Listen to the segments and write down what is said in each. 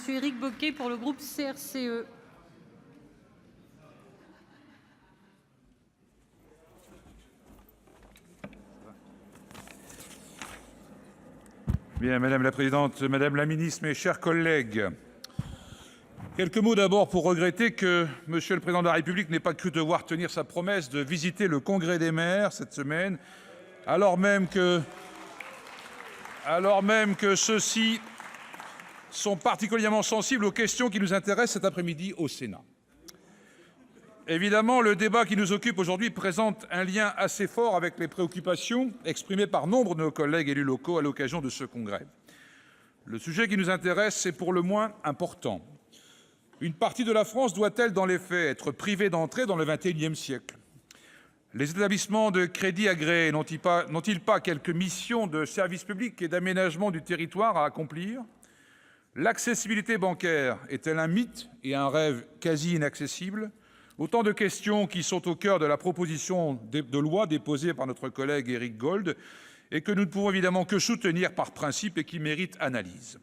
Monsieur Éric Bocquet pour le groupe CRCE. Bien, Madame la Présidente, Madame la Ministre, mes chers collègues, quelques mots d'abord pour regretter que Monsieur le Président de la République n'ait pas cru devoir tenir sa promesse de visiter le Congrès des maires cette semaine, alors même que ceux-ci sont particulièrement sensibles aux questions qui nous intéressent cet après-midi au Sénat. Évidemment, le débat qui nous occupe aujourd'hui présente un lien assez fort avec les préoccupations exprimées par nombre de nos collègues élus locaux à l'occasion de ce congrès. Le sujet qui nous intéresse est pour le moins important. Une partie de la France doit-elle, dans les faits, être privée d'entrée dans le XXIe siècle ? Les établissements de crédit agréés n'ont-ils pas quelques missions de service public et d'aménagement du territoire à accomplir ? L'accessibilité bancaire est-elle un mythe et un rêve quasi inaccessible ? Autant de questions qui sont au cœur de la proposition de loi déposée par notre collègue Éric Gold et que nous ne pouvons évidemment que soutenir par principe et qui méritent analyse.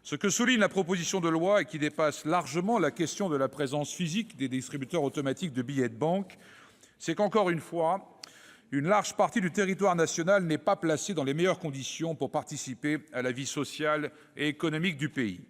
Ce que souligne la proposition de loi et qui dépasse largement la question de la présence physique des distributeurs automatiques de billets de banque, c'est qu'encore une fois, une large partie du territoire national n'est pas placée dans les meilleures conditions pour participer à la vie sociale et économique du pays.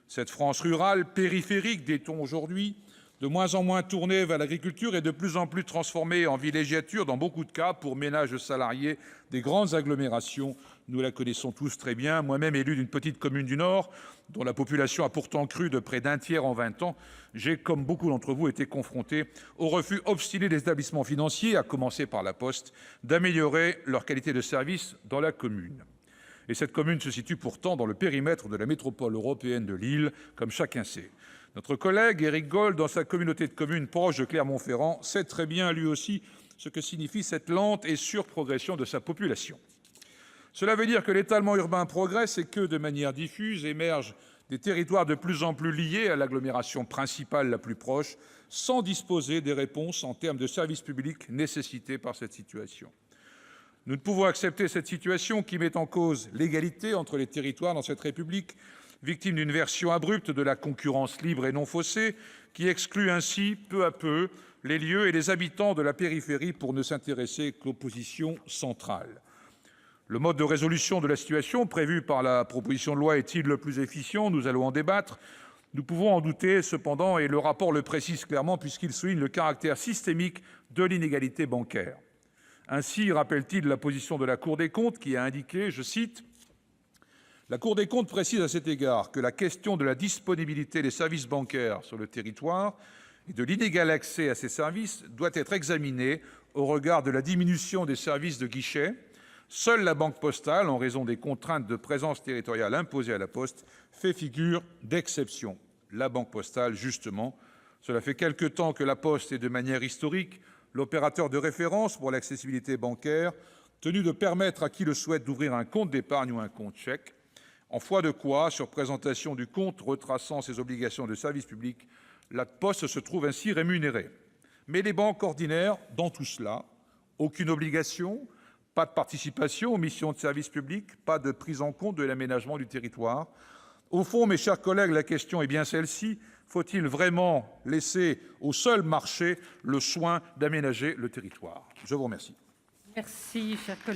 Cette France rurale, périphérique, dit-on aujourd'hui, de moins en moins tournée vers l'agriculture et de plus en plus transformée en villégiature dans beaucoup de cas pour ménages salariés des grandes agglomérations. Nous la connaissons tous très bien. Moi-même élu d'une petite commune du Nord, dont la population a pourtant cru de près d'un tiers en 20 ans, j'ai, comme beaucoup d'entre vous, été confronté au refus obstiné des établissements financiers, à commencer par la Poste, d'améliorer leur qualité de service dans la commune. Et cette commune se situe pourtant dans le périmètre de la métropole européenne de Lille, comme chacun sait. Notre collègue Éric Gold, dans sa communauté de communes proche de Clermont-Ferrand, sait très bien, lui aussi, ce que signifie cette lente et sûre progression de sa population. Cela veut dire que l'étalement urbain progresse et que, de manière diffuse, émergent des territoires de plus en plus liés à l'agglomération principale la plus proche, sans disposer des réponses en termes de services publics nécessités par cette situation. Nous ne pouvons accepter cette situation qui met en cause l'égalité entre les territoires dans cette République, victime d'une version abrupte de la concurrence libre et non faussée, qui exclut ainsi, peu à peu, les lieux et les habitants de la périphérie pour ne s'intéresser qu'aux positions centrales. Le mode de résolution de la situation prévu par la proposition de loi est-il le plus efficient ? Nous allons en débattre. Nous pouvons en douter, cependant, et le rapport le précise clairement puisqu'il souligne le caractère systémique de l'inégalité bancaire. Ainsi, rappelle-t-il la position de la Cour des comptes qui a indiqué, je cite, « La Cour des comptes précise à cet égard que la question de la disponibilité des services bancaires sur le territoire et de l'inégal accès à ces services doit être examinée au regard de la diminution des services de guichet. Seule la Banque postale, en raison des contraintes de présence territoriale imposées à la Poste, fait figure d'exception. » La Banque postale, justement, cela fait quelque temps que la Poste est de manière historique l'opérateur de référence pour l'accessibilité bancaire, tenu de permettre à qui le souhaite d'ouvrir un compte d'épargne ou un compte chèque, en foi de quoi, sur présentation du compte retraçant ses obligations de service public, la Poste se trouve ainsi rémunérée. Mais les banques ordinaires, dans tout cela, aucune obligation, pas de participation aux missions de service public, pas de prise en compte de l'aménagement du territoire. Au fond, mes chers collègues, la question est bien celle-ci. Faut-il vraiment laisser au seul marché le soin d'aménager le territoire ? Je vous remercie. Merci, chers collègues.